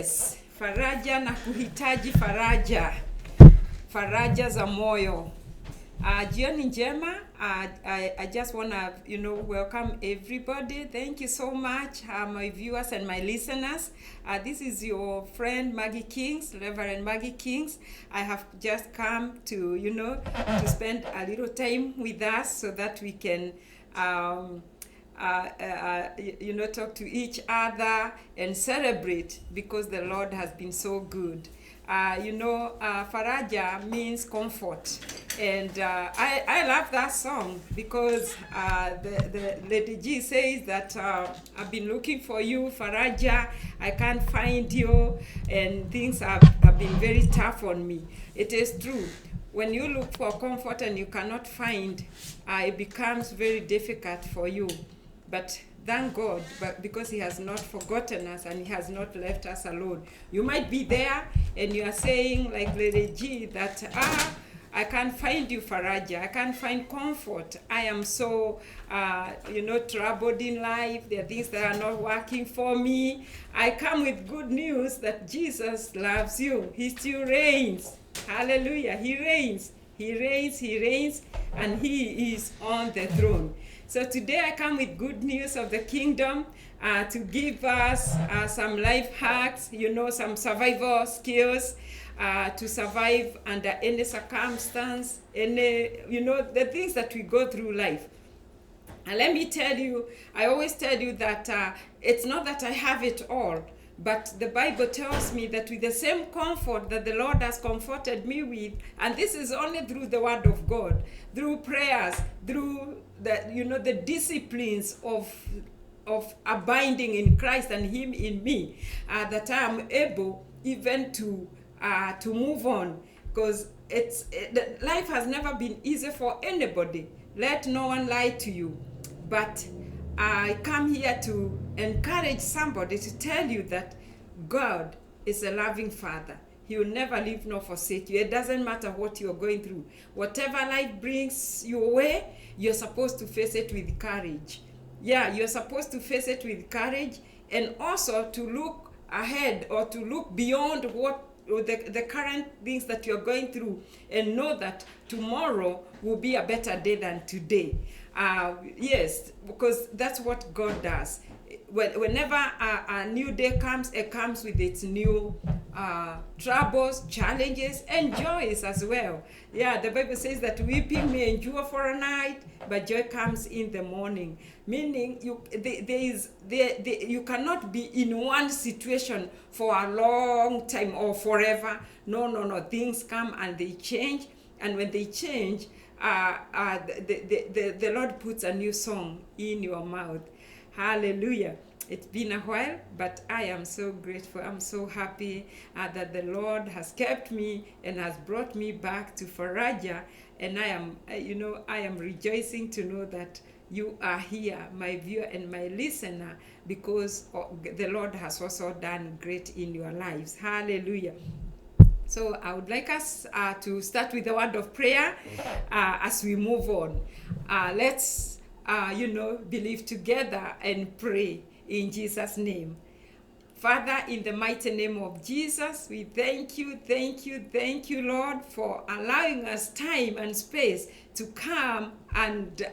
Faraja na kuhitaji faraja. Faraja za moyo. Jioni njema. I just want to, welcome everybody. Thank you so much, my viewers and my listeners. This is your friend Maggie Kings, Rev.Maggie Kings. I have just come to, to spend a little time with us so that we can talk to each other and celebrate because the Lord has been so good. Faraja means comfort, and I love that song because the Lady G says that I've been looking for you, Faraja. I can't find you, and things have been very tough on me. It is true. When you look for comfort and you cannot find, it becomes very difficult for you. But thank God, because He has not forgotten us and He has not left us alone. You might be there and you are saying, like Lady G, that I can't find you, Faraja. I can't find comfort. I am so, troubled in life. There are things that are not working for me. I come with good news that Jesus loves you. He still reigns. Hallelujah. He reigns. He reigns. He reigns. And He is on the throne. So today I come with good news of the kingdom to give us some life hacks, some survival skills to survive under any circumstance, the things that we go through life. And let me tell you, I always tell you that it's not that I have it all, but the Bible tells me that with the same comfort that the Lord has comforted me with, and this is only through the word of God, through prayers, through the disciplines of abiding in Christ and Him in me, that I am able even to move on, because life has never been easy for anybody. Let no one lie to you, but I come here to encourage somebody to tell you that God is a loving Father. He will never leave nor forsake you. It doesn't matter what you're going through. Whatever life brings your way, you're supposed to face it with courage. Yeah, you're supposed to face it with courage, and also to look ahead or to look beyond the current things that you're going through, and know that tomorrow will be a better day than today. Yes, because that's what God does. Whenever a new day comes, it comes with its new troubles, challenges, and joys as well. Yeah, the Bible says that weeping may endure for a night, but joy comes in the morning. Meaning, you cannot be in one situation for a long time or forever. No. Things come and they change, and when they change, the Lord puts a new song in your mouth. Hallelujah. It's been a while, but I am so grateful. I'm so happy that the Lord has kept me and has brought me back to Faraja. And I am rejoicing to know that you are here, my viewer and my listener, because the Lord has also done great in your lives. Hallelujah. So I would like us to start with a word of prayer as we move on. Let's believe together and pray in Jesus' name. Father, in the mighty name of Jesus, we thank you, Lord, for allowing us time and space to come and do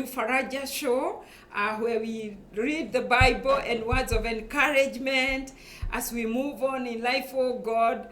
Faraja show, where we read the Bible and words of encouragement as we move on in life, oh God,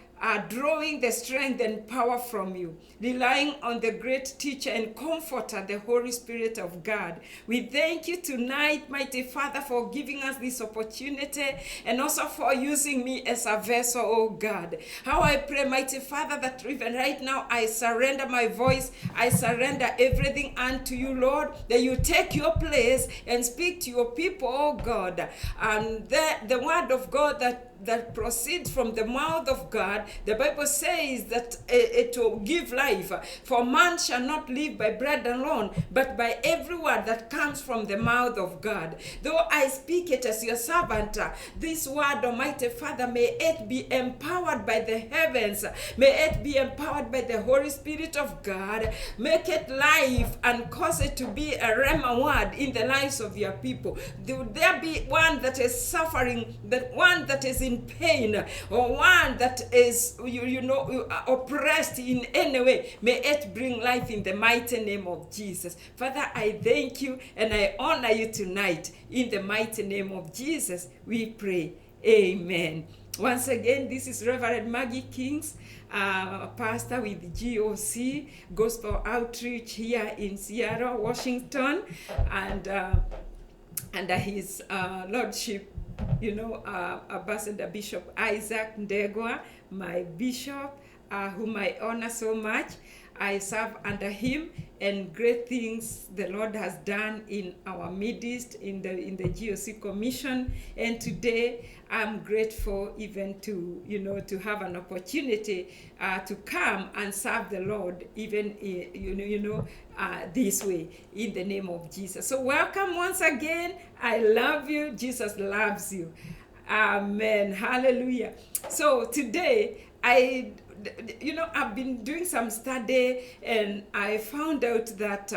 drawing the strength and power from you, relying on the great teacher and comforter, the Holy Spirit of God. We thank you tonight, mighty Father, for giving us this opportunity and also for using me as a vessel, oh God. How I pray, mighty Father, that even right now I surrender my voice, I surrender everything unto you, Lord, that you take your place and speak to your people, oh God. And the word of God that that proceeds from the mouth of God, the Bible says that it will give life. For man shall not live by bread alone, but by every word that comes from the mouth of God. Though I speak it as your servant, this word, Almighty Father, may it be empowered by the heavens. May it be empowered by the Holy Spirit of God. Make it life and cause it to be a rhema word in the lives of your people. There be one that is suffering, that one that is in pain, or one that is oppressed in any way. May it bring life in the mighty name of Jesus. Father, I thank you and I honor you tonight. In the mighty name of Jesus, we pray. Amen. Once again, this is Rev.Maggie Kings, pastor with GOC, Gospel Outreach here in Seattle, Washington, and under his lordship, Ambassador Bishop Isaac Ndegwa, my bishop, whom I honor so much. I serve under him, and great things the Lord has done in our midst in the GOC Commission. And today I'm grateful even to have an opportunity to come and serve the Lord even this way in the name of Jesus. So welcome once again. I love you. Jesus loves you. Amen. Hallelujah. So today I've been doing some study, and I found out that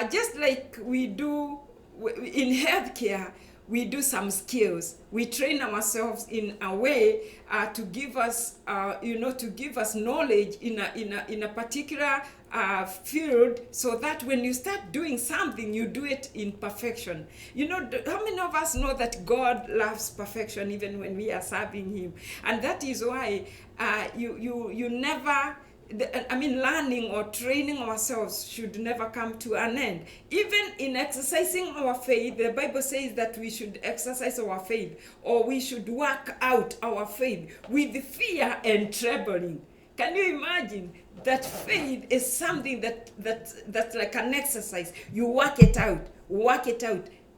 just like we do in healthcare, we do some skills. We train ourselves in a way to give us, knowledge in a particular field, so that when you start doing something, you do it in perfection. How many of us know that God loves perfection even when we are serving Him? And that is why you never. Learning or training ourselves should never come to an end. Even in exercising our faith, the Bible says that we should exercise our faith, or we should work out our faith with fear and trembling. Can you imagine that faith is something that's like an exercise? You work it out.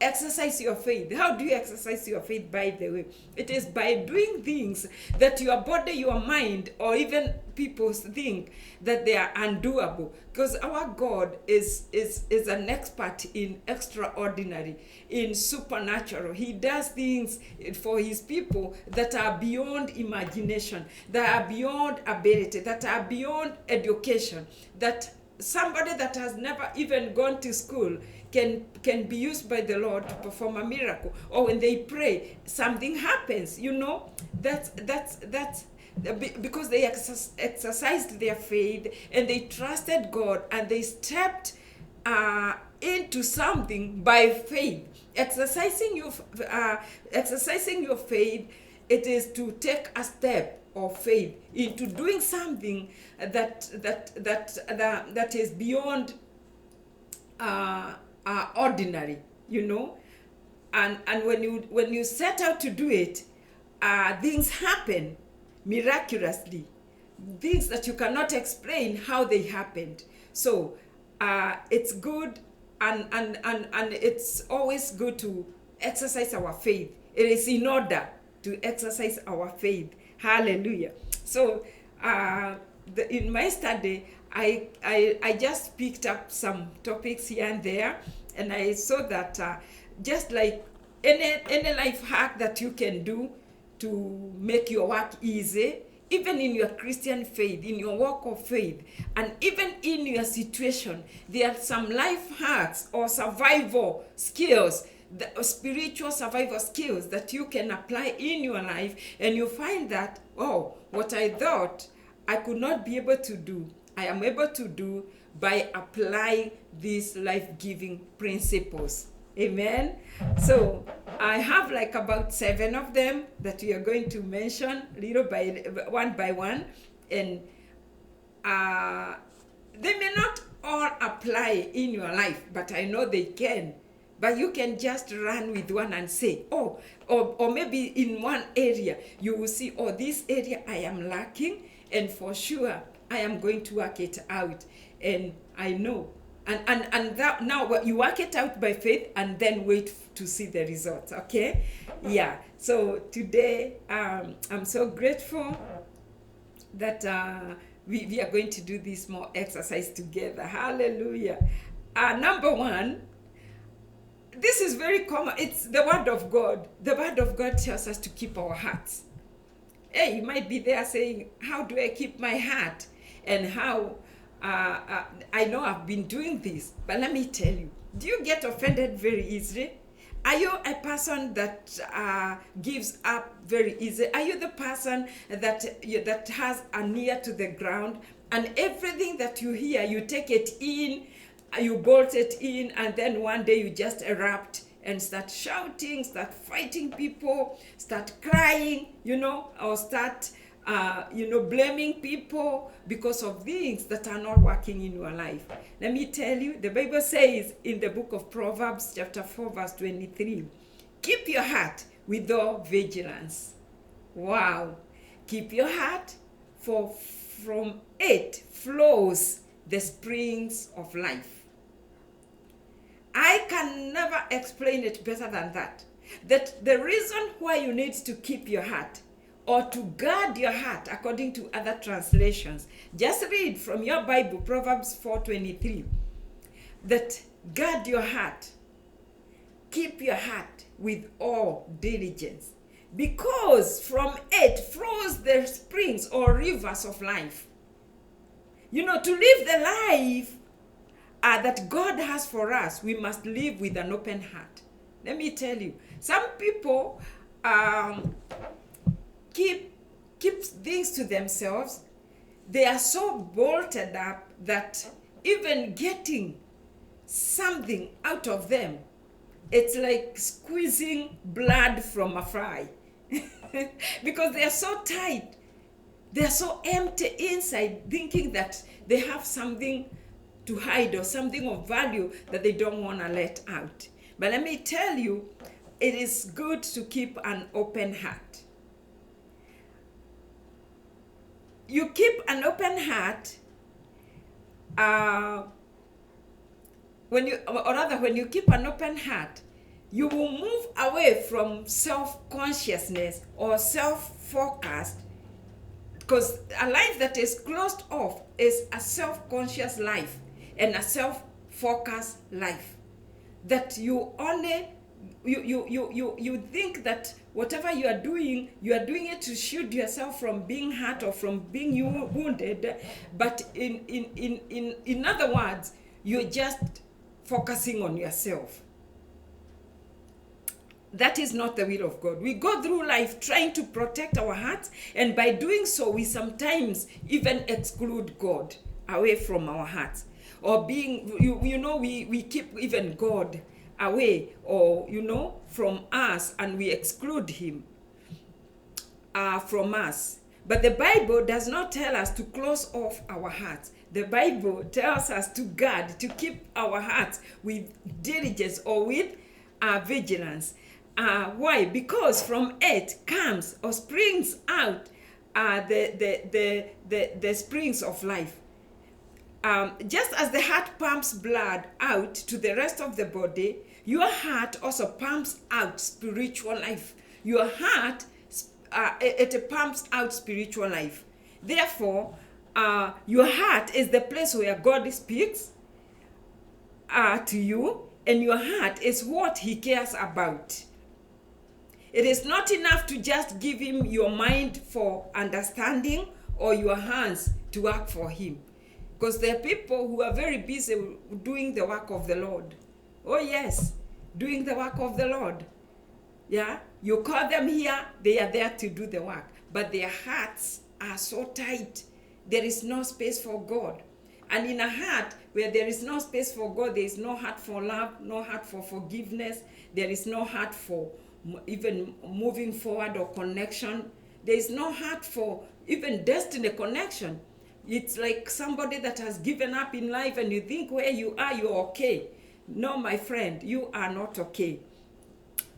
Exercise your faith. How do you exercise your faith, by the way? It is by doing things that your body, your mind, or even people think that they are undoable. Because our God is an expert in extraordinary, in supernatural. He does things for His people that are beyond imagination, that are beyond ability, that are beyond education, that somebody that has never even gone to school can be used by the Lord to perform a miracle. Or when they pray, something happens. That's because they exercised their faith and they trusted God, and they stepped into something by faith. Exercising your faith, it is to take a step of faith into doing something that is beyond ordinary, and when you set out to do it, things happen miraculously, things that you cannot explain how they happened. So it's good, and it's always good to exercise our faith. It is in order to exercise our faith. Hallelujah. So in my study, I just picked up some topics here and there, and I saw that just like any life hack that you can do to make your work easy, even in your Christian faith, in your walk of faith, and even in your situation, there are some life hacks or survival skills, spiritual survival skills that you can apply in your life, and you find that, what I thought I could not be able to do, I am able to do by applying these life-giving principles. Amen. So I have like about 7 of them that we are going to mention one by one, and they may not all apply in your life, but I know they can. But you can just run with one and say, or maybe in one area you will see, this area I am lacking, and for sure I am going to work it out, and I know. And that now you work it out by faith, and then wait to see the results. Okay, Yeah, so today I'm so grateful that we are going to do this more exercise together. Hallelujah. Number one, this is very common. It's the word of God. The word of God tells us to keep our hearts. Hey, you might be there saying, how do I keep my heart? And how I know I've been doing this, but let me tell you, do you get offended very easily? Are you a person that gives up very easily? Are you the person that has an ear to the ground, and everything that you hear, you take it in, you bolt it in, and then one day you just erupt and start shouting, start fighting people, start crying, or start, blaming people because of things that are not working in your life. Let me tell you, the Bible says in the book of Proverbs, chapter 4, verse 23, keep your heart with all vigilance. Wow. Keep your heart, for from it flows the springs of life. I can never explain it better than that. That the reason why you need to keep your heart, or to guard your heart, according to other translations, just read from your Bible, Proverbs 4:23, that guard your heart, keep your heart with all diligence, because from it flows the springs or rivers of life. To live the life that God has for us, we must live with an open heart. Let me tell you, some people keep things to themselves. They are so bolted up that even getting something out of them, it's like squeezing blood from a fly. Because they are so tight, they are so empty inside, thinking that they have something to hide or something of value that they don't want to let out. But let me tell you, it is good to keep an open heart. You keep an open heart when you keep an open heart, you will move away from self-consciousness or self-focused, because a life that is closed off is a self-conscious life and a self-focused life. That you only you think that whatever you are doing it to shield yourself from being hurt or from being wounded, but in other words, you're just focusing on yourself. That is not the will of God. We go through life trying to protect our hearts, and by doing so, we sometimes even exclude God away from our hearts. Or we keep even God away, or from us, and we exclude him from us. But the Bible does not tell us to close off our hearts. The Bible tells us to guard, to keep our hearts with diligence or with vigilance. Why? Because from it comes or springs out the springs of life. Just as the heart pumps blood out to the rest of the body, your heart also pumps out spiritual life. Your heart, it pumps out spiritual life. Therefore, your heart is the place where God speaks to you, and your heart is what he cares about. It is not enough to just give him your mind for understanding or your hands to work for him. Because there are people who are very busy doing the work of the Lord. Oh yes, doing the work of the Lord. Yeah, you call them here, they are there to do the work. But their hearts are so tight, there is no space for God. And in a heart where there is no space for God, there is no heart for love, no heart for forgiveness, there is no heart for even moving forward or connection. There is no heart for even destiny connection. It's like somebody that has given up in life, and you think where you are, you're okay. No, my friend, you are not okay.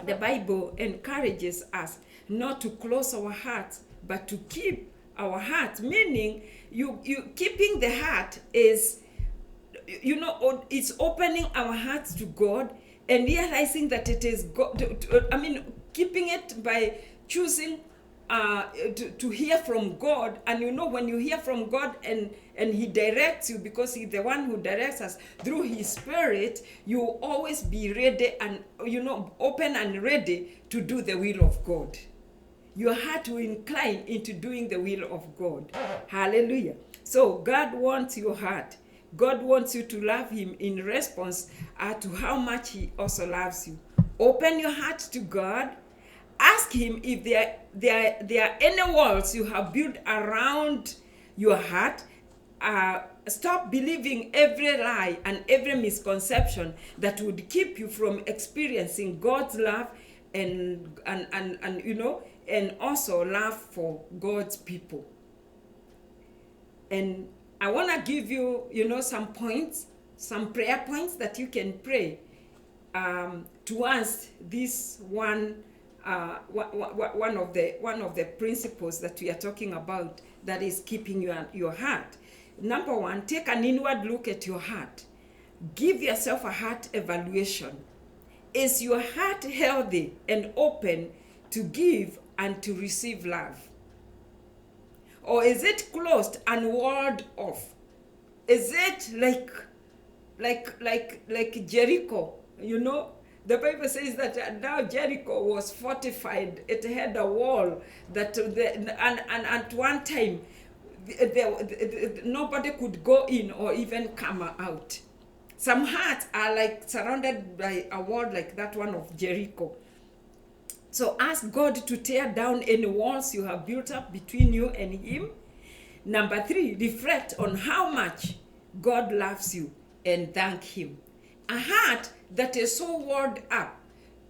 The Bible encourages us not to close our hearts, but to keep our hearts, meaning you keeping the heart is, it's opening our hearts to God and realizing that it is God. keeping it by choosing to hear from God. And when you hear from God and he directs you, because he's the one who directs us through his Spirit, you will always be ready and open and ready to do the will of God. Your heart will incline into doing the will of God. Hallelujah. So God wants your heart. God wants you to love him in response to how much he also loves you. Open your heart to God. Ask him if there are any walls you have built around your heart. Stop believing every lie and every misconception that would keep you from experiencing God's love and also love for God's people. And I want to give you, some points, some prayer points that you can pray towards this one of the principles that we are talking about that is keeping your heart. Number one, take an inward look at your heart. Give yourself a heart evaluation. Is your heart healthy and open to give and to receive love? Or is it closed and walled off? Is it like Jericho? The Bible says that now Jericho was fortified. It had a wall that and at one time nobody could go in or even come out. Some hearts are like surrounded by a wall like that one of Jericho. So ask God to tear down any walls you have built up between you and him. Number 3, reflect on how much God loves you and thank him. A heart that is so walled up,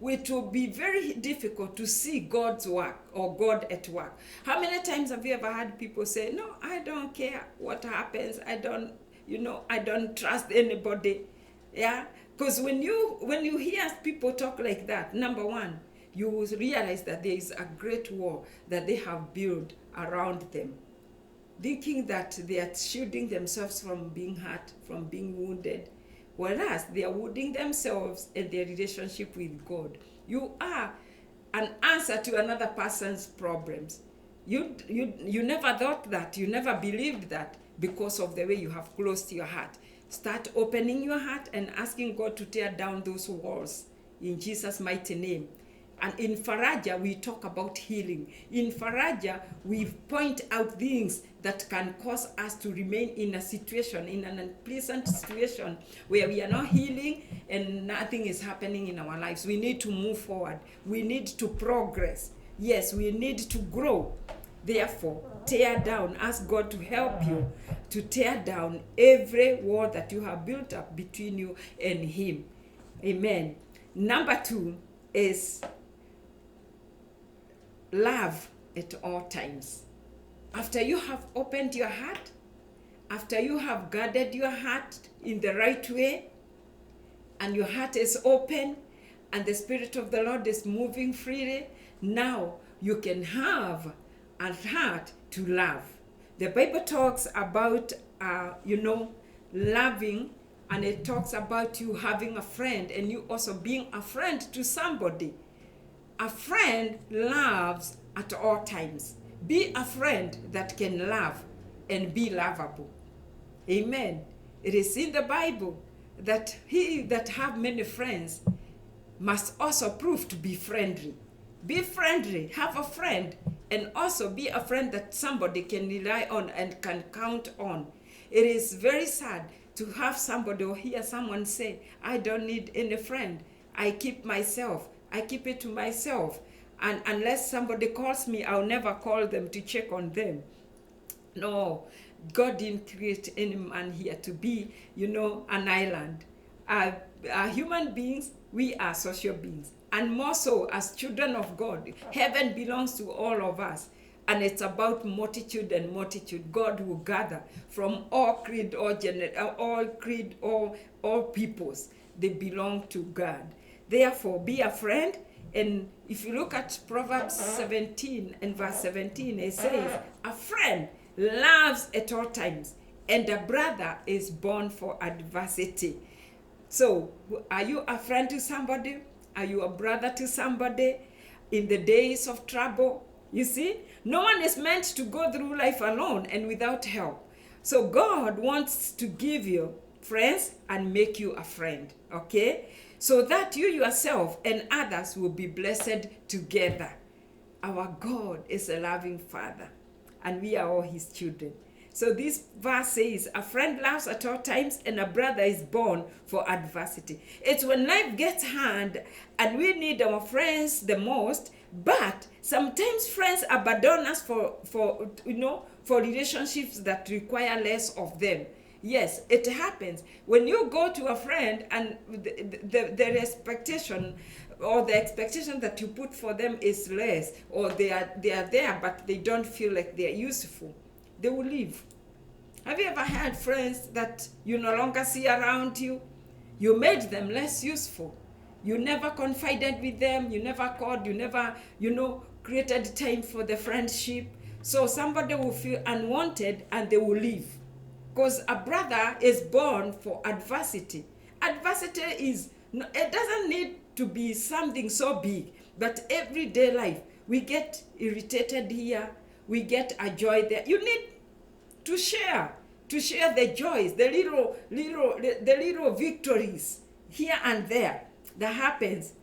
it will be very difficult to see God's work or God at work. How many times have you ever heard people say, no, I don't care what happens. I don't trust anybody. Yeah? Because when you hear people talk like that, number one, you will realize that there is a great wall that they have built around them, thinking that they are shielding themselves from being hurt, from being wounded, whereas they are wounding themselves and their relationship with God. You are an answer to another person's problems. You never thought that, you never believed that because of the way you have closed your heart. Start opening your heart and asking God to tear down those walls in Jesus' mighty name. And in Faraja, we talk about healing. In Faraja, we point out things that can cause us to remain in a situation, in an unpleasant situation where we are not healing and nothing is happening in our lives. We need to move forward. We need to progress. Yes, we need to grow. Therefore, tear down. Ask God to help you to tear down every wall that you have built up between you and him. Amen. Number 2 is love at all times. After you have opened your heart, after you have guarded your heart in the right way, and your heart is open, and the Spirit of the Lord is moving freely, now you can have a heart to love. The Bible talks about, loving, and it talks about you having a friend, and you also being a friend to somebody. A friend loves at all times. Be a friend that can love and be lovable. Amen. It is in the Bible that he that have many friends must also prove to be friendly. Be friendly, have a friend, and also be a friend that somebody can rely on and can count on. It is very sad to have somebody or hear someone say, I don't need any friend. I keep it to myself. And unless somebody calls me, I'll never call them to check on them. No, God didn't create any man here to be, an island. Human beings, we are social beings. And more so as children of God. Heaven belongs to all of us. And it's about multitude and multitude. God will gather from all creed, all peoples. They belong to God. Therefore, be a friend. And if you look at Proverbs 17 and verse 17, it says, a friend loves at all times, and a brother is born for adversity. So, are you a friend to somebody? Are you a brother to somebody? in the days of trouble. You see, no one is meant to go through life alone and without help. So God wants to give you friends and make you a friend, okay? So that you yourself and others will be blessed together. Our God is a loving Father, and we are all his children. So this verse says, a friend laughs at all times, and a brother is born for adversity. It's when life gets hard and we need our friends the most, but sometimes friends abandon us for relationships that require less of them. Yes, it happens. When you go to a friend and the expectation or the expectation that you put for them is less, or they are there but they don't feel like they are useful, they will leave. Have you ever had friends that you no longer see around you? You made them less useful. You never confided with them, you never called, you never, created time for the friendship. So somebody will feel unwanted and they will leave. Because a brother is born for adversity. Adversity it doesn't need to be something so big, but everyday life, we get irritated here, we get a joy there. You need to share the joys, the little victories here and there that happens,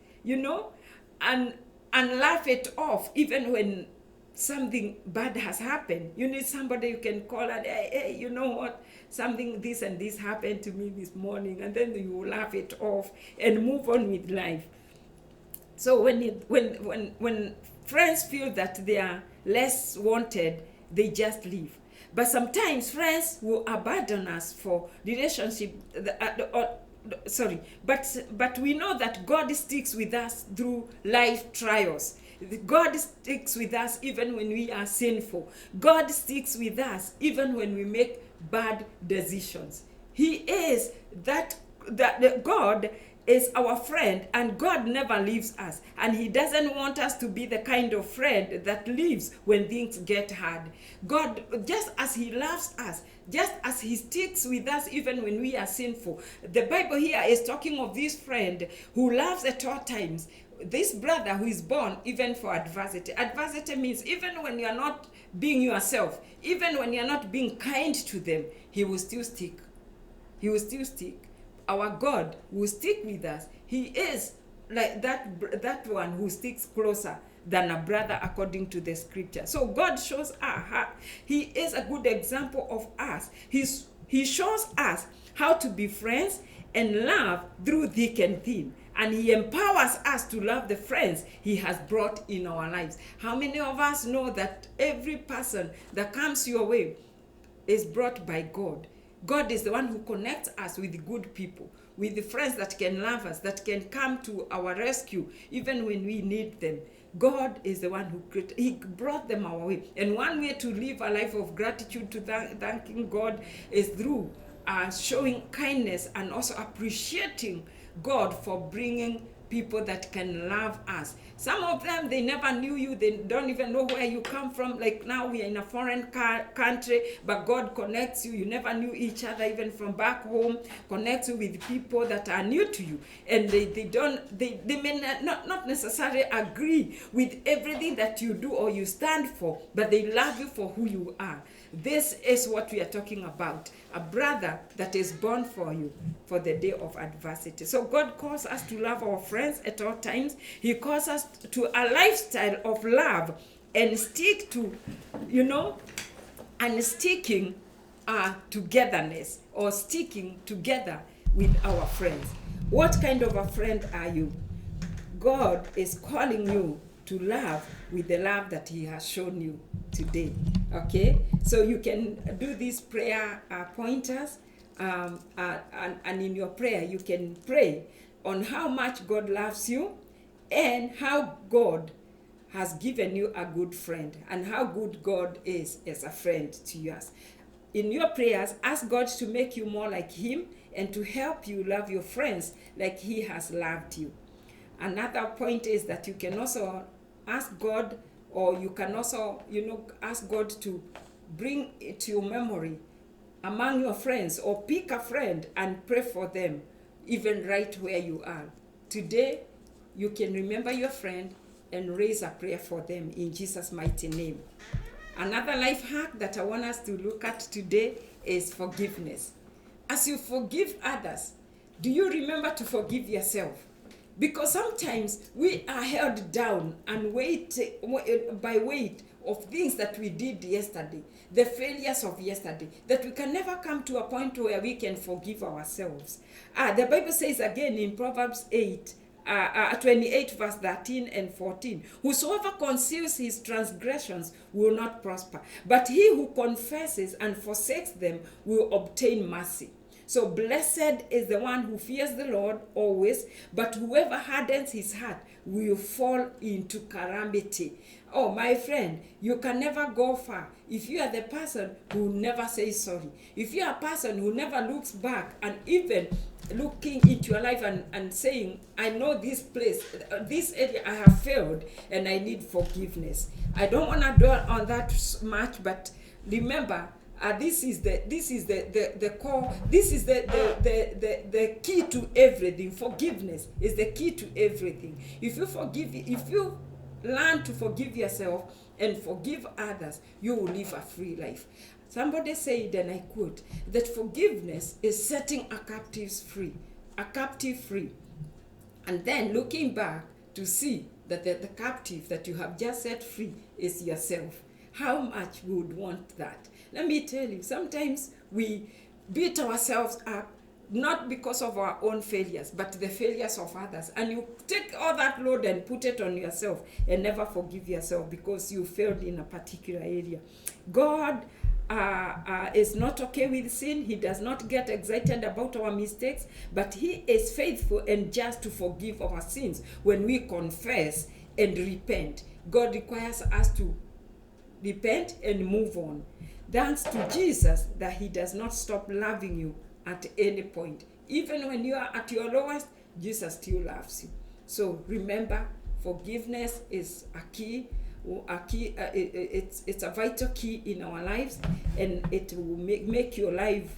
and laugh it off even when something bad has happened. You need somebody you can call and, hey, you know what? Something, this and this happened to me this morning, and then you laugh it off and move on with life. So when friends feel that they are less wanted, they just leave. But sometimes friends will abandon us for relationship. But we know that God sticks with us through life trials. God sticks with us even when we are sinful. God sticks with us even when we make bad decisions. He is that God is our friend, and God never leaves us, and he doesn't want us to be the kind of friend that leaves when things get hard. God, just as he loves us, just as he sticks with us even when we are sinful. The Bible here is talking of this friend who loves at all times, this brother who is born even for adversity. Adversity means even when you are not being yourself, even when you are not being kind to them, he will still stick. He will still stick. Our God will stick with us. He is like that one who sticks closer than a brother according to the scripture. So God shows us, he is a good example of us. He shows us how to be friends and love through thick and thin. And he empowers us to love the friends he has brought in our lives. How many of us know that every person that comes your way is brought by God? God is the one who connects us with good people, with the friends that can love us, that can come to our rescue even when we need them. God is the one who created, he brought them our way. And one way to live a life of gratitude, to thanking God, is through showing kindness and also appreciating God for bringing people that can love us. Some of them, they never knew you, they don't even know where you come from. Like now we are in a foreign country, but God connects you. You never knew each other even from back home, connects you with people that are new to you, and they may not necessarily agree with everything that you do or you stand for, but they love you for who you are. This is what we are talking about, a brother that is born for you for the day of adversity. So God calls us to love our friends at all times. He calls us to a lifestyle of love and stick to, and sticking togetherness, or sticking together with our friends. What kind of a friend are you? God is calling you to love with the love that he has shown you today. Okay, so you can do these prayer pointers, and in your prayer you can pray on how much God loves you and how God has given you a good friend and how good God is as a friend to us. In your prayers, ask God to make you more like him and to help you love your friends like he has loved you. Another point is that you can also ask God, or you can also, ask God to bring it to your memory among your friends, or pick a friend and pray for them, even right where you are. Today, you can remember your friend and raise a prayer for them in Jesus' mighty name. Another life hack that I want us to look at today is forgiveness. As you forgive others, do you remember to forgive yourself? Because sometimes we are held down and by weight of things that we did yesterday, the failures of yesterday, that we can never come to a point where we can forgive ourselves. The Bible says again in Proverbs 28 verse 13 and 14, whosoever conceals his transgressions will not prosper, but he who confesses and forsakes them will obtain mercy. So blessed is the one who fears the Lord always, but whoever hardens his heart will fall into calamity. Oh, my friend, you can never go far if you are the person who never says sorry. If you are a person who never looks back and even looking into your life and saying, I know this place, this area I have failed and I need forgiveness. I don't want to dwell on that much, but remember, this is the core. This is the key to everything. Forgiveness is the key to everything. If you learn to forgive yourself and forgive others, you will live a free life. Somebody said, and I quote, that forgiveness is setting a captive free. And then looking back to see that the captive that you have just set free is yourself. How much we would want that? Let me tell you, sometimes we beat ourselves up, not because of our own failures, but the failures of others. And you take all that load and put it on yourself and never forgive yourself because you failed in a particular area. God is not okay with sin. He does not get excited about our mistakes, but he is faithful and just to forgive our sins when we confess and repent. God requires us to repent and move on. Thanks to Jesus that he does not stop loving you at any point. Even when you are at your lowest, Jesus still loves you. So remember, forgiveness is a key. It's a vital key in our lives, and it will make your life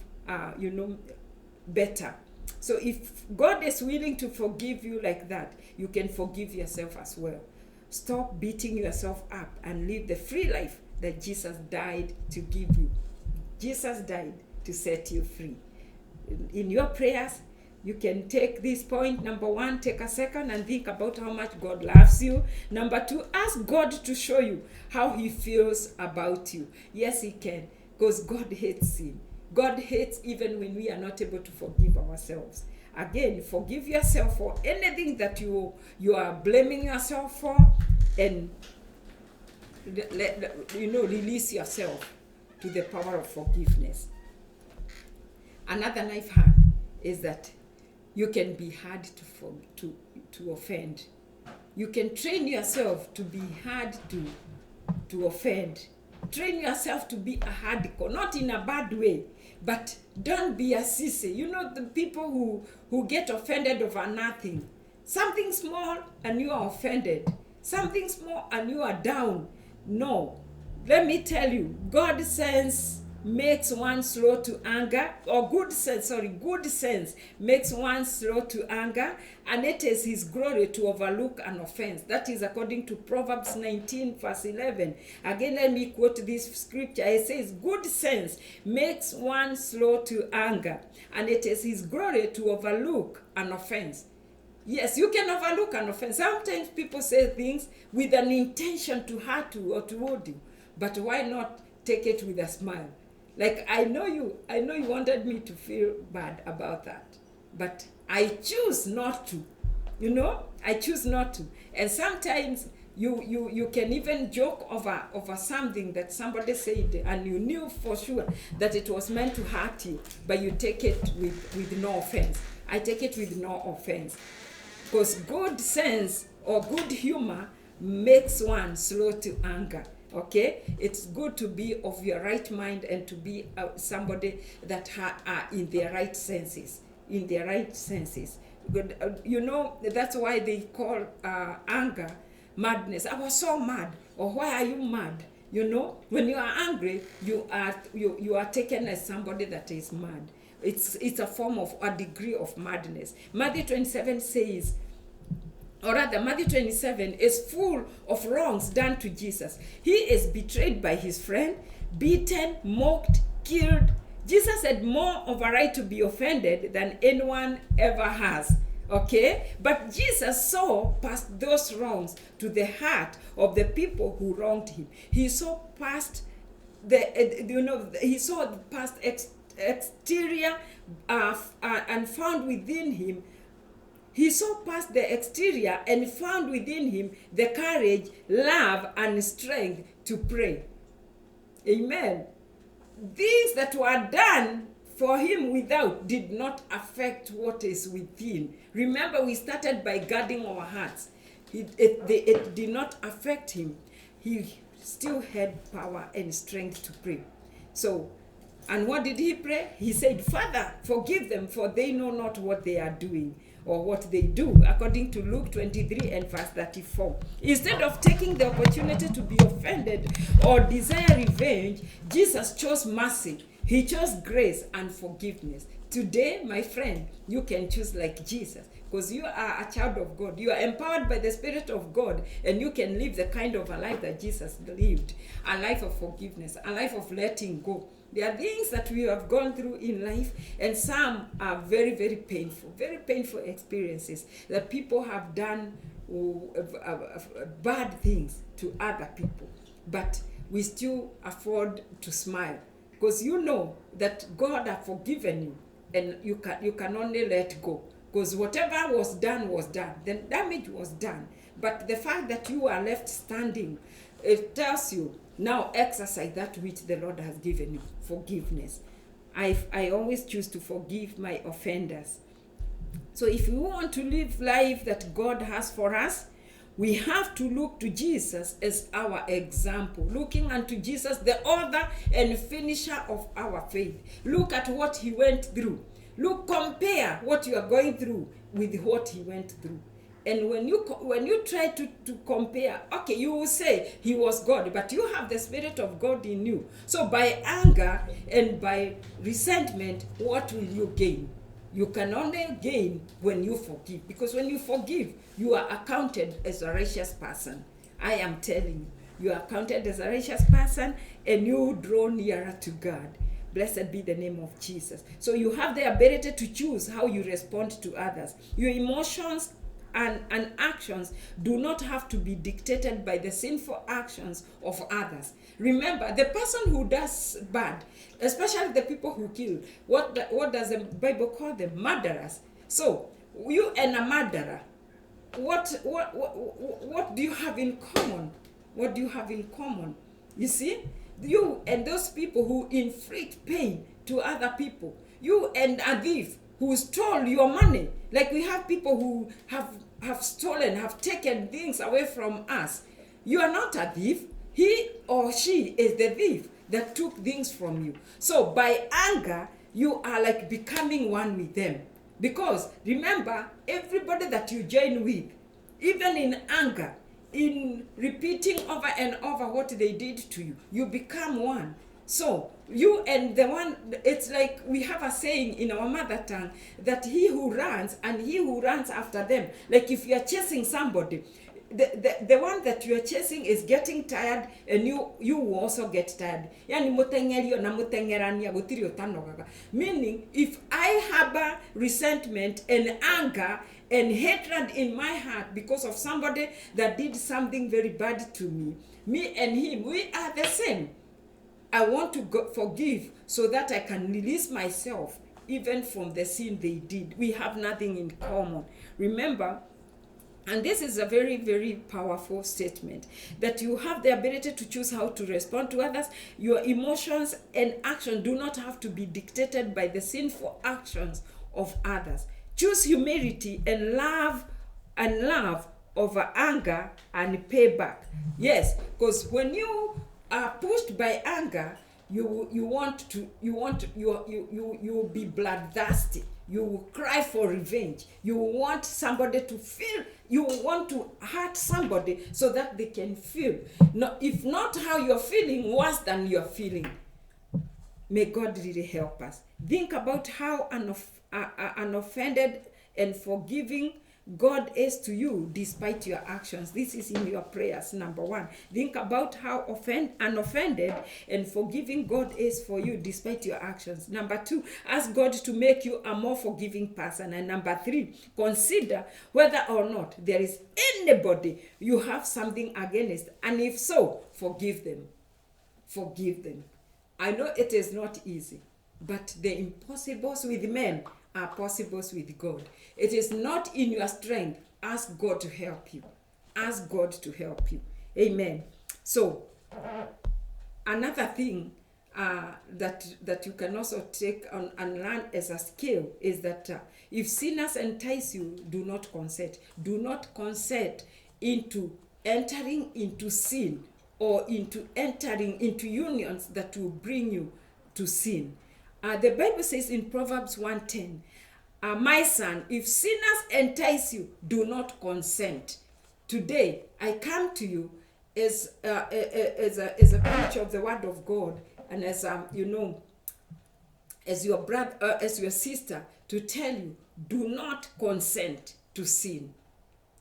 better. So if God is willing to forgive you like that, you can forgive yourself as well. Stop beating yourself up and live the free life that Jesus died to give you. Jesus died to set you free. In your prayers, you can take this point. Number one, take a second and think about how much God loves you. Number two, ask God to show you how he feels about you. Yes, he can, because God hates sin. God hates even when we are not able to forgive ourselves. Again, forgive yourself for anything that you are blaming yourself for, and release yourself to the power of forgiveness. Another life hack is that you can be hard to offend. You can train yourself to be hard to offend. Train yourself to be a hardcore, not in a bad way, but don't be a sissy. You know, the people who get offended over nothing. Something small and you are offended. Something small and you are down. No. Let me tell you, God's sense makes one slow to anger, or good sense makes one slow to anger, and it is his glory to overlook an offense. That is according to Proverbs 19 verse 11. Again, let me quote this scripture. It says, good sense makes one slow to anger, and it is his glory to overlook an offense. Yes, you can overlook an offense. Sometimes people say things with an intention to hurt you or to wound you, but why not take it with a smile? Like, I know you wanted me to feel bad about that, but I choose not to. I choose not to. And sometimes you can even joke over something that somebody said, and you knew for sure that it was meant to hurt you, but you take it with no offense. I take it with no offense, because good sense or good humor makes one slow to anger. Okay, it's good to be of your right mind and to be somebody that are in their right senses. Good, that's why they call anger madness. I was so mad, or why are you mad? When you are angry, you are taken as somebody that is mad. It's a form of a degree of madness. Matthew 27 says, or rather Matthew 27, is full of wrongs done to Jesus. He is betrayed by his friend, beaten, mocked, killed. Jesus had more of a right to be offended than anyone ever has. Okay? But Jesus saw past those wrongs to the heart of the people who wronged him. He saw past he saw past exterior and found within him. He saw past the exterior and found within him the courage, love, and strength to pray. Amen. Things that were done for him without did not affect what is within. Remember, we started by guarding our hearts. It did not affect him. He still had power and strength to pray. So, and what did he pray? He said, Father, forgive them, for they know not what they are doing or what they do, according to Luke 23 and verse 34. Instead of taking the opportunity to be offended or desire revenge, Jesus chose mercy. He chose grace and forgiveness. Today, my friend, you can choose like Jesus, because you are a child of God. You are empowered by the Spirit of God, and you can live the kind of a life that Jesus lived, a life of forgiveness, a life of letting go. There are things that we have gone through in life, and some are very, very painful experiences that people have done bad things to other people. But we still afford to smile, because you know that God has forgiven you, and you can only let go. Because whatever was done, the damage was done. But the fact that you are left standing, it tells you, now exercise that which the Lord has given you, forgiveness. I always choose to forgive my offenders. So if we want to live life that God has for us, we have to look to Jesus as our example. Looking unto Jesus, the author and finisher of our faith. Look at what he went through. Compare what you are going through with what he went through. And when you try to compare, okay, you will say he was God, but you have the Spirit of God in you. So by anger and by resentment, what will you gain? You can only gain when you forgive. Because when you forgive, you are accounted as a righteous person. I am telling you, you are counted as a righteous person, and you draw nearer to God. Blessed be the name of Jesus. So you have the ability to choose how you respond to others. Your emotions and actions do not have to be dictated by the sinful actions of others. Remember, the person who does bad, especially the people who kill, what does the Bible call them? Murderers. So you and a murderer, what do you have in common? What do you have in common? You see, you and those people who inflict pain to other people, you and a thief who stole your money. Like we have people who have stolen, have taken things away from us. You are not a thief. He or she is the thief that took things from you. So by anger, you are like becoming one with them. Because remember, everybody that you join with, even in anger, in repeating over and over what they did to you, you become one. So you and the one, it's like we have a saying in our mother tongue that he who runs and he who runs after them. Like if you are chasing somebody, the one that you are chasing is getting tired, and you will also get tired. Yani mutengerio na mutengerania gutiri utanogaga. Meaning, if I harbor resentment and anger and hatred in my heart because of somebody that did something very bad to me, me and him, we are the same. I want to forgive so that I can release myself even from the sin they did. We have nothing in common. Remember, and this is a very, very powerful statement, that you have the ability to choose how to respond to others. Your emotions and action do not have to be dictated by the sinful actions of others. Choose humility and love over anger and payback. Yes, because when you are pushed by anger, you will be bloodthirsty. You will cry for revenge. You want somebody to feel. You want to hurt somebody so that they can feel. No, if not how you're feeling, worse than you're feeling. May God really help us. Think about how an offended and forgiving God is to you despite your actions. This is in your prayers. Number one, think about how unoffended and forgiving God is for you despite your actions. Number two, ask God to make you a more forgiving person. And number three, consider whether or not there is anybody you have something against, and if so, forgive them. Forgive them. I know it is not easy, but the impossibles with men are possibles with God. It is not in your strength. Ask God to help you. Ask God to help you. Amen. So, another thing that you can also take on and learn as a skill is that if sinners entice you, do not consent. Do not consent into entering into sin or into entering into unions that will bring you to sin. The Bible says in Proverbs 1:10, my son, if sinners entice you, do not consent. Today, I come to you as a preacher of the word of God, and as as your brother, as your sister, to tell you, do not consent to sin.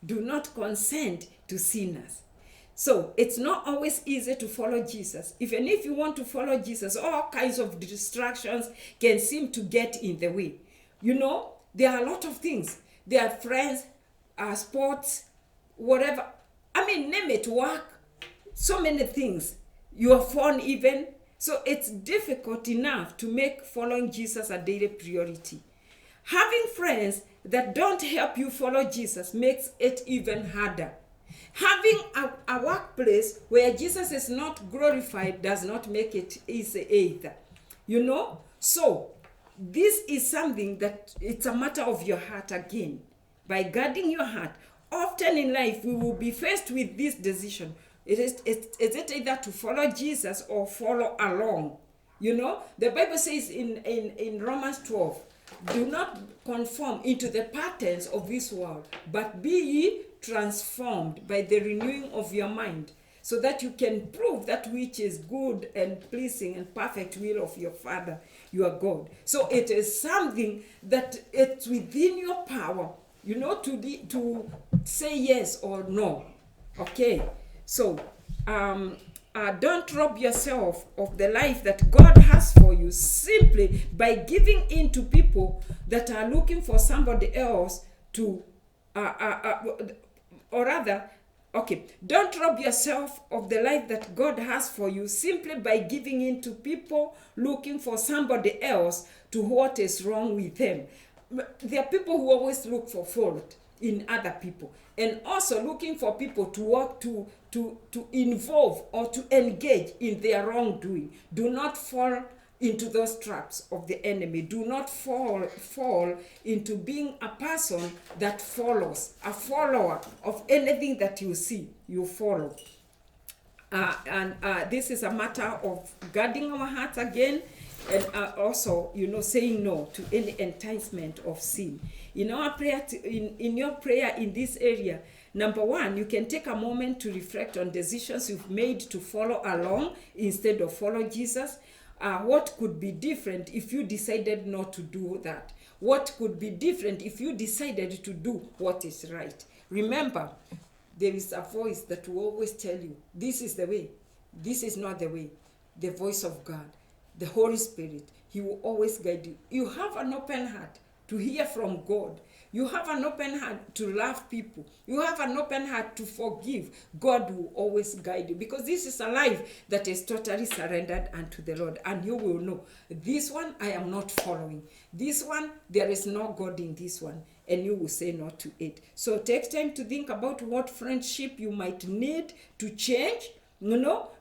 Do not consent to sinners. So it's not always easy to follow Jesus. Even if you want to follow Jesus, all kinds of distractions can seem to get in the way. There are a lot of things. There are friends, sports, whatever. Name it, work, so many things. Your phone even. So it's difficult enough to make following Jesus a daily priority. Having friends that don't help you follow Jesus makes it even harder. Having a workplace where Jesus is not glorified does not make it easy either. So this is something that it's a matter of your heart again. By guarding your heart, often in life we will be faced with this decision. Is it either to follow Jesus or follow along? The Bible says in Romans 12, do not conform into the patterns of this world, but be ye transformed by the renewing of your mind, so that you can prove that which is good and pleasing and perfect will of your Father, your God. So it is something that it's within your power, to say yes or no. Okay, so don't rob yourself of the life that God has for you simply by giving in to people that are looking for somebody else to, don't rob yourself of the life that God has for you simply by giving in to people looking for somebody else to what is wrong with them. There are people who always look for fault in other people, and also looking for people to work to involve or to engage in their wrongdoing. Do not fall into those traps of the enemy. Do not fall into being a person that follows, a follower of anything that you see, you follow. This is a matter of guarding our hearts again, and also, saying no to any enticement of sin. In our prayer, in your prayer in this area, number one, you can take a moment to reflect on decisions you've made to follow along instead of follow Jesus. What could be different if you decided not to do that? What could be different if you decided to do what is right? Remember, there is a voice that will always tell you, this is the way, this is not the way. The voice of God, the Holy Spirit, He will always guide you. You have an open heart to hear from God. You have an open heart to love people. You have an open heart to forgive. God will always guide you, because this is a life that is totally surrendered unto the Lord. And you will know, this one I am not following. This one, there is no God in this one. And you will say no to it. So take time to think about what friendship you might need to change,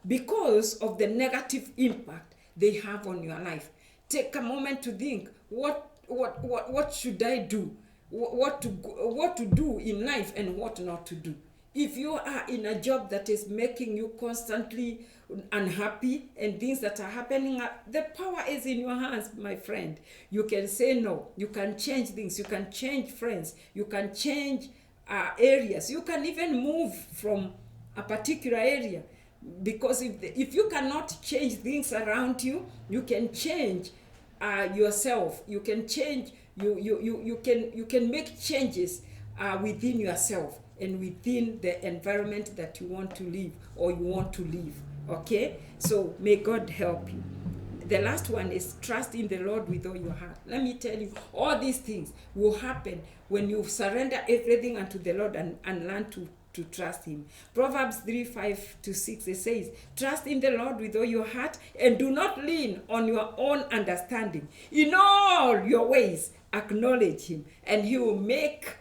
because of the negative impact they have on your life. Take a moment to think, what should I do? What to do in life and what not to do. If you are in a job that is making you constantly unhappy and things that are happening, the power is in your hands, my friend. You can say no. You can change things. You can change friends. You can change areas. You can even move from a particular area. Because if you cannot change things around you, you can change yourself. You can change. You can make changes within yourself and within the environment that you want to live or you want to live. Okay? So may God help you. The last one is trust in the Lord with all your heart. Let me tell you, all these things will happen when you surrender everything unto the Lord and learn to trust him. Proverbs 3:5-6, it says, trust in the Lord with all your heart and do not lean on your own understanding. In all your ways, acknowledge him and he will make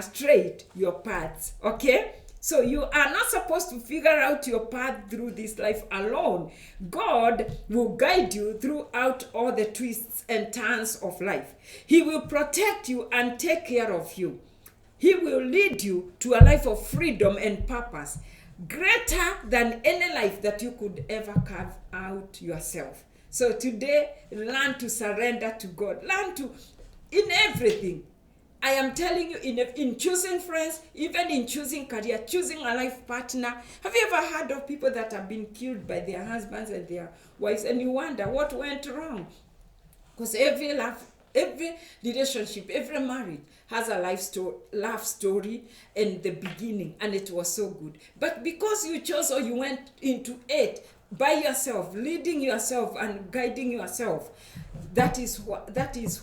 straight your paths. Okay? So you are not supposed to figure out your path through this life alone. God will guide you throughout all the twists and turns of life. He will protect you and take care of you. He will lead you to a life of freedom and purpose, greater than any life that you could ever carve out yourself. So today, learn to surrender to God. Learn to, in everything. I am telling you, in choosing friends, even in choosing career, choosing a life partner. Have you ever heard of people that have been killed by their husbands and their wives, and you wonder what went wrong? Because every relationship, every marriage has a love story in the beginning, and it was so good. But because you chose or you went into it by yourself, leading yourself and guiding yourself, that is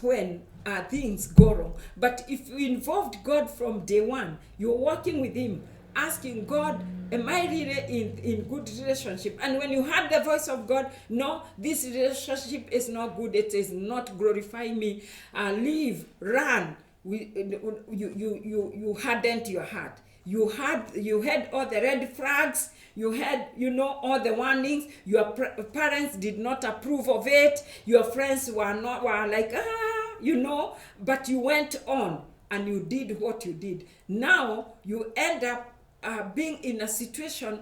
when things go wrong. But if you involved God from day one, you're working with him, asking God, am I really in good relationship? And when you heard the voice of God, no, this relationship is not good, it is not glorifying me, leave, run. You hardened your heart. You had all the red flags. You had, all the warnings. Your parents did not approve of it. Your friends were like, but you went on and you did what you did. Now you end up being in a situation,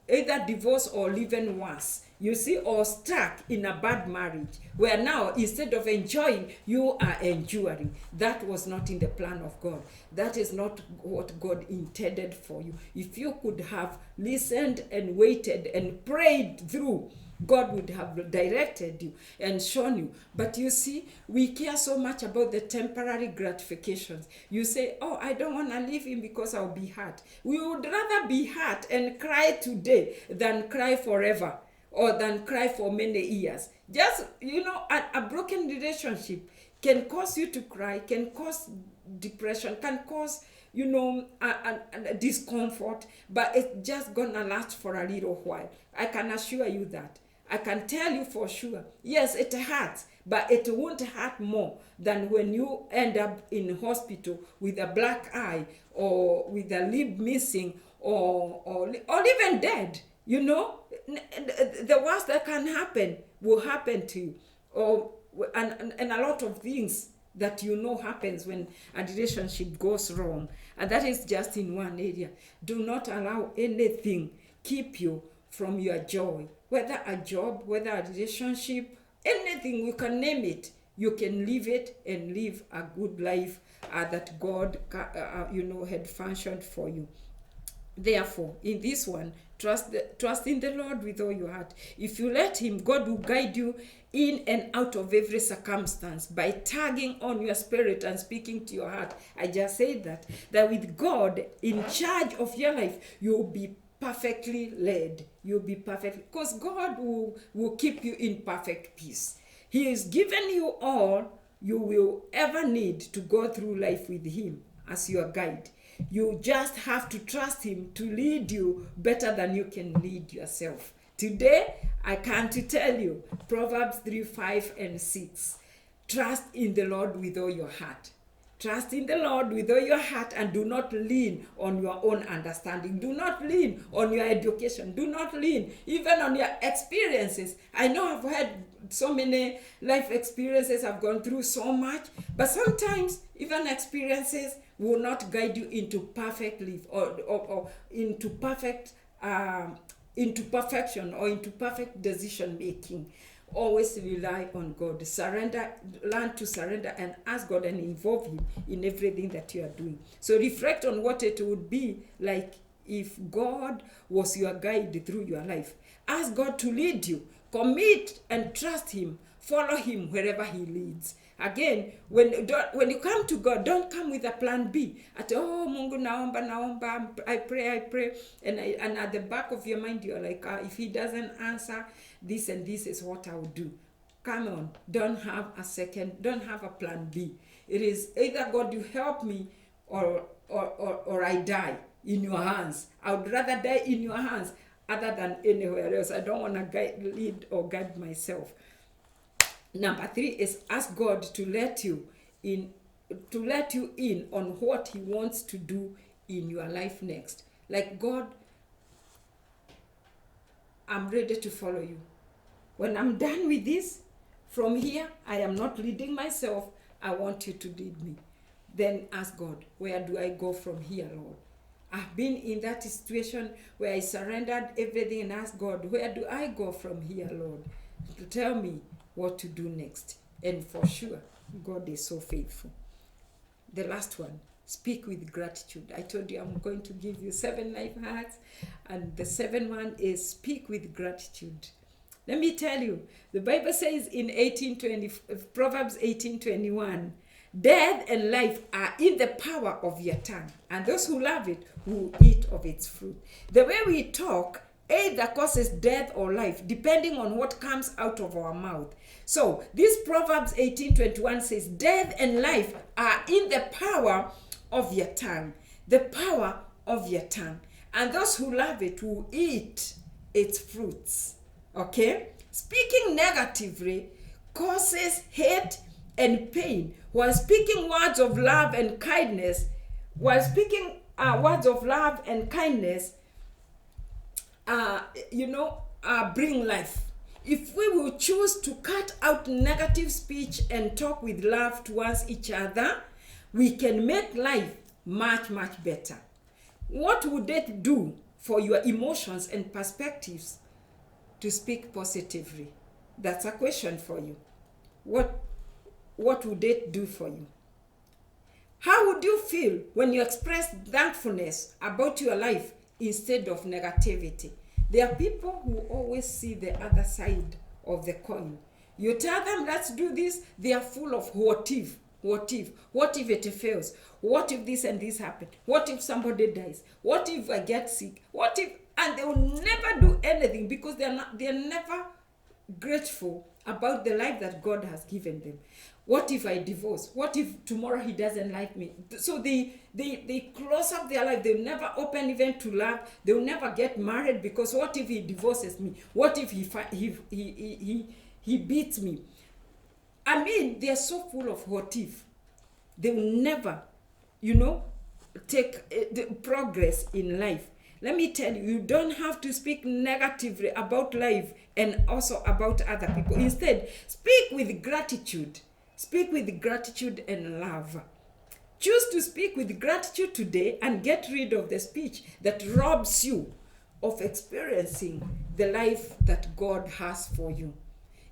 either divorce or even worse, you see, or stuck in a bad marriage, where now instead of enjoying, you are enduring. That was not in the plan of God. That is not what God intended for you. If you could have listened and waited and prayed through, God would have directed you and shown you. But you see, we care so much about the temporary gratifications. You say, oh, I don't want to leave him because I'll be hurt. We would rather be hurt and cry today than cry forever, or than cry for many years. Just, a broken relationship can cause you to cry, can cause depression, can cause, a discomfort, but it's just gonna last for a little while. I can assure you that. I can tell you for sure. Yes, it hurts, but it won't hurt more than when you end up in hospital with a black eye, or with a lip missing, or even dead. The worst that can happen will happen to you. And a lot of things that happens when a relationship goes wrong. And that is just in one area. Do not allow anything keep you from your joy. Whether a job, whether a relationship, anything, you can name it. You can leave it and live a good life that God, had functioned for you. Therefore, in this one, trust in the Lord with all your heart. If you let him, God will guide you in and out of every circumstance by tugging on your spirit and speaking to your heart. I just said that with God in charge of your life, you'll be perfectly led. You'll be perfect, because God will keep you in perfect peace. He has given you all you will ever need to go through life with him as your guide. You just have to trust him to lead you better than you can lead yourself. Today, I come to tell you, Proverbs 3:5-6. Trust in the Lord with all your heart. Trust in the Lord with all your heart, and do not lean on your own understanding. Do not lean on your education. Do not lean even on your experiences. I know I've had so many life experiences. I've gone through so much. But sometimes even experiences will not guide you into perfect life, or into perfection, or into perfect decision making. Always rely on God. Learn to surrender and ask God and involve him in everything that you are doing. So reflect on what it would be like if God was your guide through your life. Ask God to lead you. Commit and trust him Follow him wherever he leads. Again, when you come to God, don't come with a plan B. At Mungu naomba, I pray, and at the back of your mind you're like, if he doesn't answer, this and this is what I will do. Come on, don't have a plan B. It is either God, you help me, or I die in your hands. I would rather die in your hands other than anywhere else. I don't want to lead or guide myself. Number 3 is ask God to let you in on what he wants to do in your life next. Like, God, I'm ready to follow you. When I'm done with this, from here, I am not leading myself. I want you to lead me. Then ask God, where do I go from here, Lord? I've been in that situation where I surrendered everything and asked God, where do I go from here, Lord? To tell me what to do next. And for sure, God is so faithful. The last one, speak with gratitude. I told you I'm going to give you 7 life hacks, and the 7th one is speak with gratitude. Let me tell you, the Bible says in Proverbs 18:21, death and life are in the power of your tongue, and those who love it will eat of its fruit. The way we talk either causes death or life, depending on what comes out of our mouth. So this Proverbs 18:21 says, death and life are in the power of your tongue. The power of your tongue. And those who love it will eat its fruits. Okay? Speaking negatively causes hate and pain, while speaking words of love and kindness, bring life. If we will choose to cut out negative speech and talk with love towards each other, we can make life much, much better. What would it do for your emotions and perspectives to speak positively? That's a question for you. What would it do for you? How would you feel when you express thankfulness about your life instead of negativity? There are people who always see the other side of the coin. You tell them, let's do this, they are full of what if it fails? What if this and this happen? What if somebody dies? What if I get sick? What if, and they will never do anything because they're never grateful about the life that God has given them. What if I divorce? What if tomorrow he doesn't like me? So they close up their life. They'll never open even to love. They'll never get married because what if he divorces me? What if he beats me? I mean, they're so full of what if. They will never, take the progress in life. Let me tell you, you don't have to speak negatively about life and also about other people. Instead, speak with gratitude. Speak with gratitude and love. Choose to speak with gratitude today and get rid of the speech that robs you of experiencing the life that God has for you.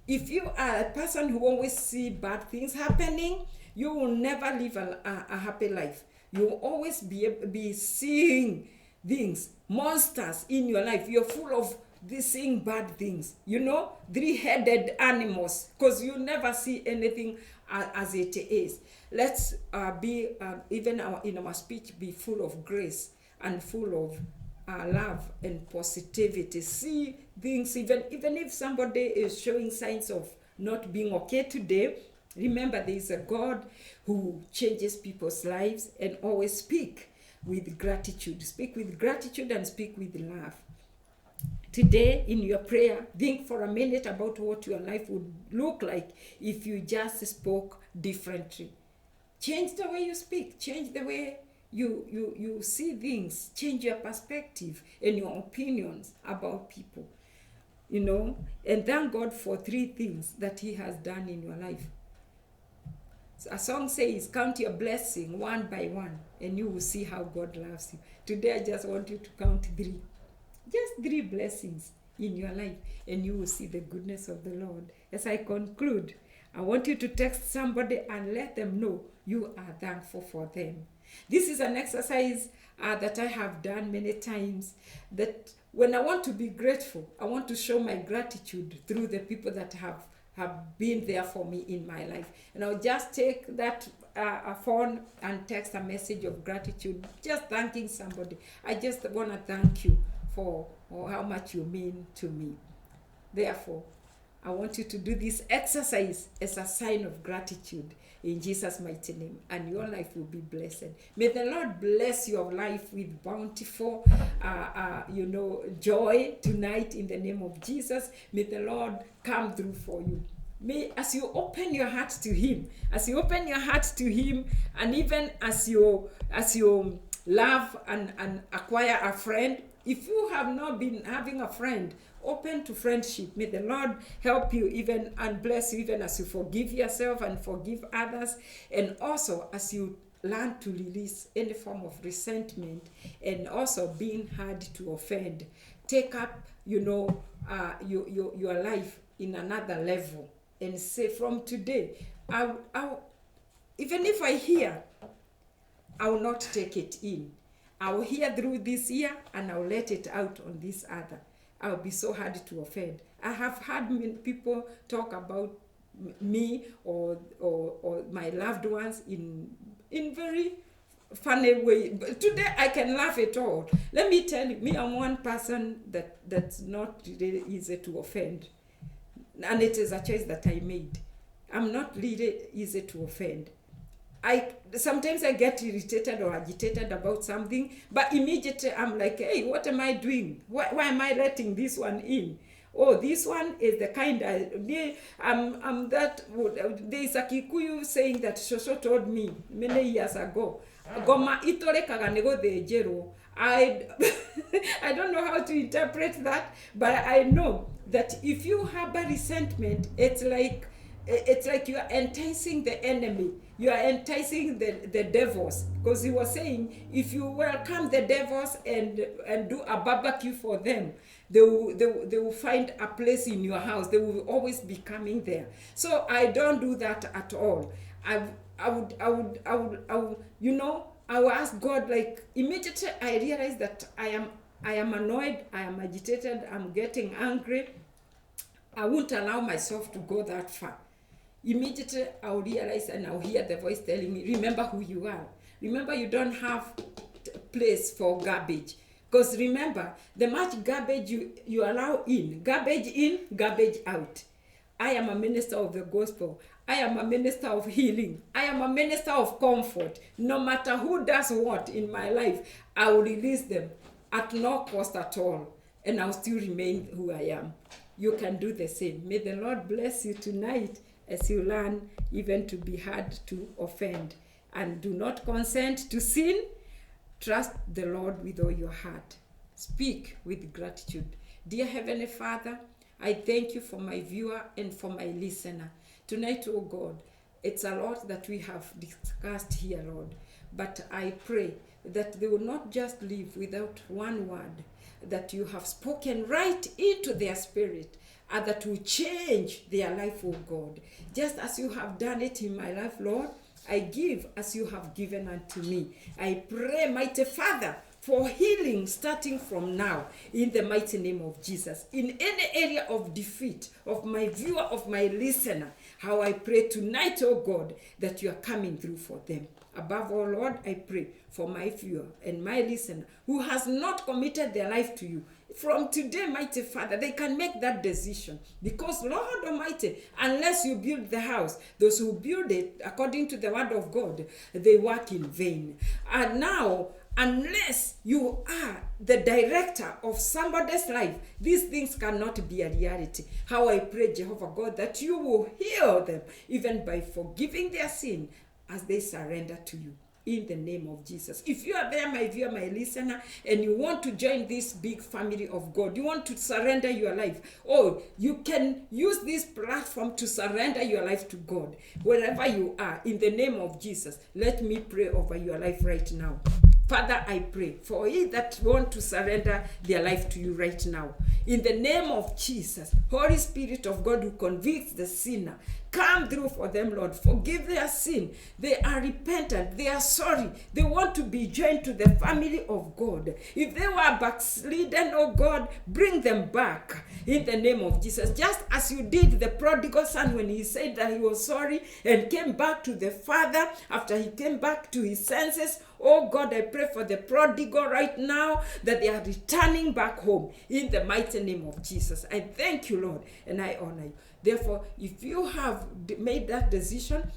If you are a person who always see bad things happening, you will never live a happy life. You will always be seeing things, monsters in your life. You're full of seeing bad things, 3-headed animals, because you never see anything as it is. Let's be even in our speech be full of grace and full of love and positivity. See things, even if somebody is showing signs of not being okay today, remember there is a God who changes people's lives, and always speak with gratitude. Speak with gratitude and speak with love. Today, in your prayer, think for a minute about what your life would look like if you just spoke differently. Change the way you speak. Change the way you see things. Change your perspective and your opinions about people. And thank God for 3 things that he has done in your life. A song says, count your blessing one by one, and you will see how God loves you. Today, I just want you to count 3. Just 3 blessings in your life, and you will see the goodness of the Lord. As I conclude, I want you to text somebody and let them know you are thankful for them. This is an exercise that I have done many times, that when I want to be grateful, I want to show my gratitude through the people that have have been there for me in my life. And I'll just take that phone and text a message of gratitude, just thanking somebody. I just want to thank you for how much you mean to me. Therefore, I want you to do this exercise as a sign of gratitude in Jesus' mighty name, and your life will be blessed. May the Lord bless your life with bountiful, joy tonight in the name of Jesus. May the Lord come through for you. May, as you open your heart to Him, and even as you love and acquire a friend, if you have not been having a friend, open to friendship. May the Lord help you even and bless you even as you forgive yourself and forgive others, and also as you learn to release any form of resentment and also being hard to offend. Take up, your life in another level and say, from today, even if I hear, I will not take it in. I will hear through this ear and I will let it out on this other. I'll be so hard to offend. I have heard many people talk about me or my loved ones in very funny way. But today I can laugh at all. Let me tell you, me, I'm one person that's not really easy to offend. And it is a choice that I made. I'm not really easy to offend. Sometimes I get irritated or agitated about something, but immediately I'm like, hey, what am I doing? Why am I letting this one in? Oh, this one is the kind I'm that. There is a Kikuyu saying that Shosho told me many years ago. Goma itore kaganego de jero. I don't know how to interpret that, but I know that if you harbor resentment, it's like you are enticing the enemy. You are enticing the devils, because he was saying if you welcome the devils and do a barbecue for them, they will find a place in your house. They will always be coming there. So I don't do that at all. I would ask God, like, immediately I realize that I am annoyed, I am agitated, I'm getting angry. I won't allow myself to go that far. Immediately I'll realize and I'll hear the voice telling me, remember who you are. Remember, you don't have place for garbage. Because remember, the much garbage you allow in, garbage out. I am a minister of the gospel. I am a minister of healing. I am a minister of comfort. No matter who does what in my life, I will release them at no cost at all. And I'll still remain who I am. You can do the same. May the Lord bless you tonight as you learn even to be hard to offend. And do not consent to sin. Trust the Lord with all your heart. Speak with gratitude. Dear Heavenly Father, I thank you for my viewer and for my listener. Tonight, oh God, it's a lot that we have discussed here, Lord. But I pray that they will not just live without one word that you have spoken right into their spirit, and that will change their life, oh God. Just as you have done it in my life, Lord, I give as you have given unto me. I pray, mighty Father, for healing starting from now, in the mighty name of Jesus. In any area of defeat of my viewer, of my listener, how I pray tonight, oh God, that you are coming through for them. Above all, Lord, I pray for my viewer and my listener who has not committed their life to you. From today, mighty Father, they can make that decision. Because, Lord Almighty, unless you build the house, those who build it according to the word of God, they work in vain. And now, unless you are the director of somebody's life, these things cannot be a reality. How I pray, Jehovah God, that you will heal them, even by forgiving their sin as they surrender to you. In the name of Jesus. If you are there, my viewer, my listener, and you want to join this big family of God, you want to surrender your life, you can use this platform to surrender your life to God. Wherever you are, in the name of Jesus, let me pray over your life right now. Father, I pray for ye that want to surrender their life to you right now. In the name of Jesus, Holy Spirit of God who convicts the sinner, Come through for them, Lord. Forgive their sin. They are repentant. They are sorry. They want to be joined to the family of God. If they were backslidden, oh God, bring them back in the name of Jesus. Just as you did the prodigal son when he said that he was sorry and came back to the Father after he came back to his senses. Oh God, I pray for the prodigal right now that they are returning back home in the mighty name of Jesus. I thank you, Lord, and I honor you. Therefore, if you have made that decision,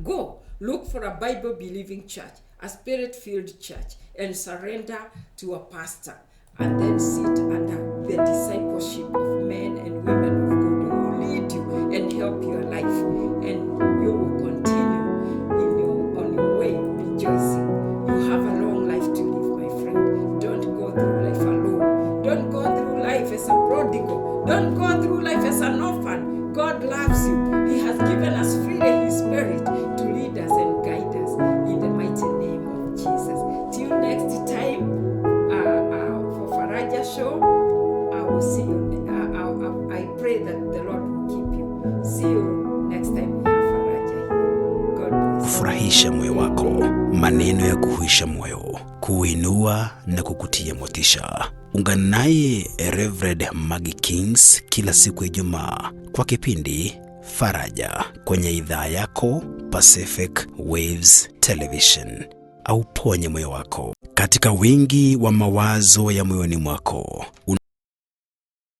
go look for a Bible-believing church, a Spirit-filled church, and surrender to a pastor, and then sit under the discipleship of men and women of God who will lead you and help your life, and you will continue on your way rejoicing. You have a long life to live, my friend. Don't go through life alone. Don't go through life as a prodigal. Don't go through life as an orphan. God loves you. He has given us freely His Spirit to lead us and guide us in the mighty name of Jesus. Till next time, for Faraja show, I will see you. I pray that the Lord will keep you. See you next time. Faraja here. God bless. Furahisha moyo wako, maneno ya kuhuisha moyo, kuinua na kukutia motisha. Ungana naye Rev.Maggie Kings kila siku ya Ijumaa kwa kipindi Faraja kwenye idhaa yako Pacific Waves Television. Au ponye moyo wako katika wingi wa mawazo ya moyoni mwako.